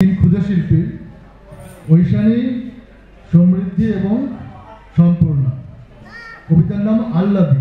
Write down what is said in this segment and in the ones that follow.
ক্ষুদে শিল্পী ঐশানী সমৃদ্ধি এবং সম্পূর্ণা। কবিতার নাম আল্লাদি।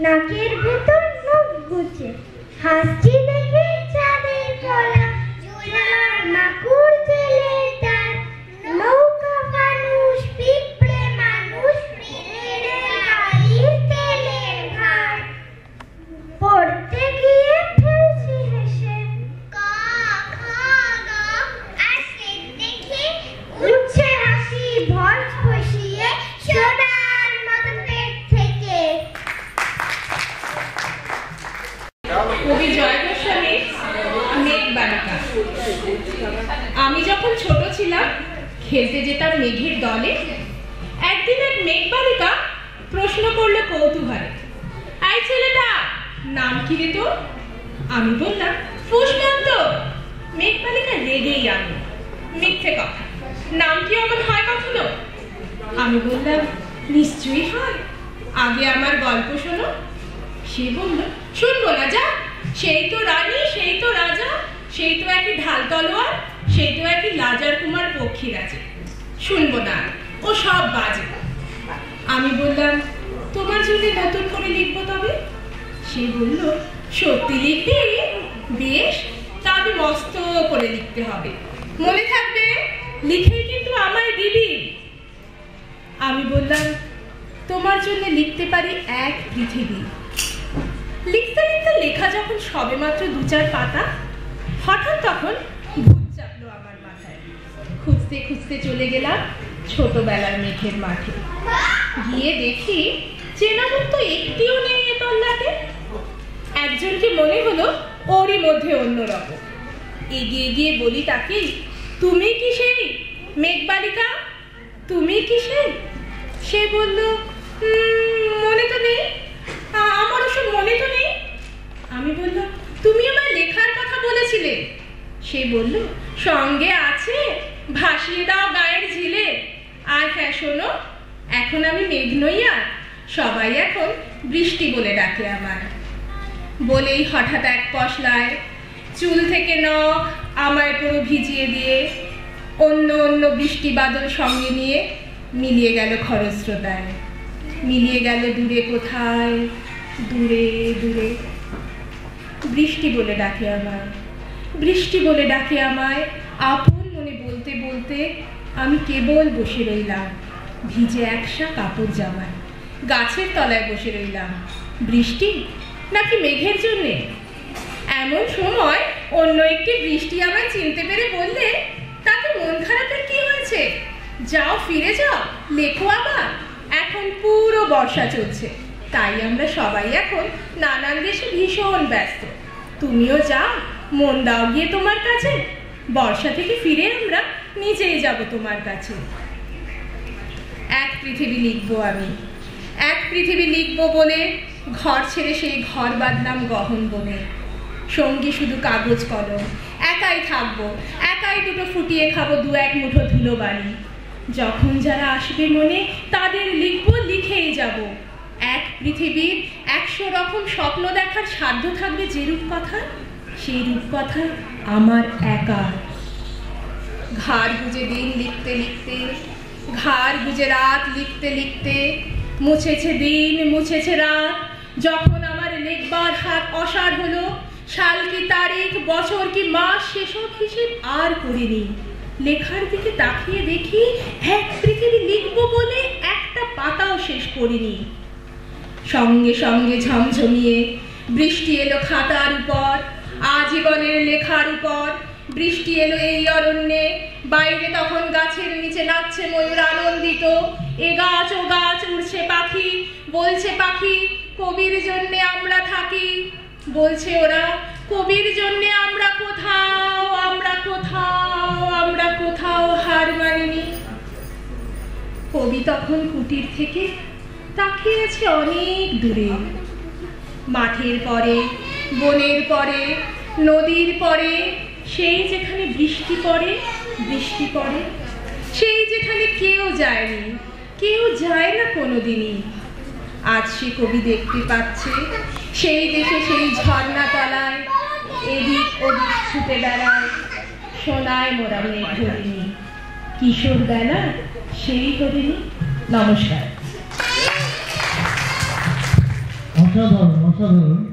নাকের ভেতর নখ গুছে হাসছি দেখে চাঁদের কলা জোলার মাকুর জেলে তার নৌকা মানুষ পিঁপড়ে মানুষ মিলে আলির তেলের ভার পড়তে গিয়ে ফেলছি হেসে ক খ গ আসে দেখে উঠছে হাসি ভর খসিয়ে সোনার মতো পেট থেকে। কবি জয় গোস্বামীর মেঘবালিকা। আমি যখন ছোট ছিলাম খেলতে যেতাম মেঘের দলে। একদিন এক মেঘবালিকা প্রশ্ন করলো কৌতূহলে, এই ছেলেটা নাম কি রে তোর? আমি বললাম ফুসমন্ত। মেঘবালিকা রেগেই আমি, মিথ্যে কথা, নাম কি আমার হয় কখনো? আমি বললাম নিশ্চয়ই হয়, আগে আমার গল্প শোনো। সে বলল শুনবো না, যা, সেই তো রানী, সেই তো রাজা, সেই তো একই ঢাল তলোয়ার, সেই তো একই লাজার কুমার পক্ষীরাজে, শুনবো না, ও সব বাজে। আমি বললাম তোমার জন্য নতুন করে লিখবো তবে? সে বলল সত্যি লিখবি? বেশ, তবে মস্ত করে লিখতে হবে, মনে থাকবে লিখেই কিন্তু আমায় দিবি। আমি বললাম তোমার জন্য লিখতে পারি এক পৃথিবী। লিখতে লিখতে লেখা যখন সবে মাত্র ২-৪ পাতা, হঠাৎ তখন ভূত চাপলো আমার মাথায়। খুঁজতে খুঁজতে চলে গেলাম ছোটবেলার মেঘের মাঠে। গিয়ে দেখি চেনা মুখ তো একটিও নেই এ তল্লাটে। একজনকে মনে হলো ওরই মধ্যে অন্যরকম। এগিয়ে গিয়ে বলি তাকে, তুমি কি সেই মেঘবালিকা? তুমি কি সেই? সে বলল মনে তো নেই, আমার ওসব মনে তো নেই। আমি বললাম তুমি আমার লেখার কথা বলেছিলে। সে বলল সঙ্গে আছে, ভাসিয়ে দাও গায়ের ঝিলে। আর হ্যাঁ শোনো, এখন আমি মেঘ নই আর, সবাই এখন বৃষ্টি বলে ডাকে আমার। বলেই হঠাৎ এক পশলায় চুল থেকে নখ আমায় পুরো ভিজিয়ে দিয়ে অন্য অন্য বৃষ্টি বাদল সঙ্গে নিয়ে মিলিয়ে গেল খরস্রোতায়, মিলিয়ে গেল দূরে কোথায়, দূরে দূরে। বৃষ্টি বলে ডাকে আমায়, বৃষ্টি বলে ডাকে আমায়। আপন মনে বলতে বলতে আমি কেবল বসে রইলাম ভিজে একসা কাপড় জামায়। গাছের তলায় বসে রইলাম, বৃষ্টি নাকি মেঘের জন্যে? এমন সময় অন্য একটি বৃষ্টি আমায় চিনতে পেরে বললে, তাতে মন খারাপের কি হয়েছে? যাও ফিরে যাও, লেখো আবার, এখন পুরো বর্ষা চলছে, তাই আমরা সবাই এখন নানান দেশে ভীষণ ব্যস্ত। তুমিও যাও, মন দাও গিয়ে তোমার কাছে, বর্ষা থেকে ফিরে আমরা নিজেই যাব তোমার কাছে। এক পৃথিবী লিখবো আমি, এক পৃথিবী লিখবো বলে ঘর ছেড়ে সেই ঘর বাঁধলাম গহন বনে। সঙ্গী শুধু কাগজ কলম, একাই থাকবো, একাই দুটো ফুটিয়ে খাবো ২-১ মুঠো ধুলো বাড়ি। যখন যারা আসবে মনে তাদের লিখবো, লিখেই যাব। এক পৃথিবীর ১০০ রকম স্বপ্ন দেখার সাধ্য থাকবে যে রূপকথা, সেই রূপকথা আমার একা। ঘাড় গুজে দিন লিখতে লিখতে, ঘাড় গুজে রাত লিখতে লিখতে, মুছেছে দিন মুছেছে রাত। যখন আমার লেখবার হাত অসাড় হলো, সাল কি তারিখ, বছর কি মাস, সেসব হিসেব আর করিনি। লেখার দিকে তাকিয়ে দেখি এক পৃথিবী লিখবো বলে একটা পাতাও শেষ করিনি। সঙ্গে সঙ্গে ঝমঝমিয়ে বৃষ্টি এলো খাতার উপর, আজীবনের লেখার উপর বৃষ্টি এলো এই অরণ্যে, বাইরে তখন গাছের নিচে নাচছে ময়ূর আনন্দিত, এ গাছ ও গাছ উড়ছে পাখি, বলছে পাখি কবির জন্যে আমরা থাকি, বলছে ওরা কবির জন্যে আমরা কোথাও আমরা কোথাও আমরা কোথাও হার মানিনি। কবি তখন কুটির থেকে তাকিয়েছে অনেক দূরে, মাঠের পরে, বনের পরে, নদীর পরে, সেই যেখানে বৃষ্টি পড়ে, বৃষ্টি পড়ে, সেই যেখানে কেউ যায়নি, কেউ যায় না কোনোদিনই। আজ সে কবি দেখতে পাচ্ছে সেই দেশে সেই ঝর্ণা তলায় এদিক ওদিক ছুটে বেড়ায় সোনায় মোড়া মেঘ ধরিনি, কিশোর বেলা সেই হরিণী। নমস্কার। অসাধারণ অসাধারণ।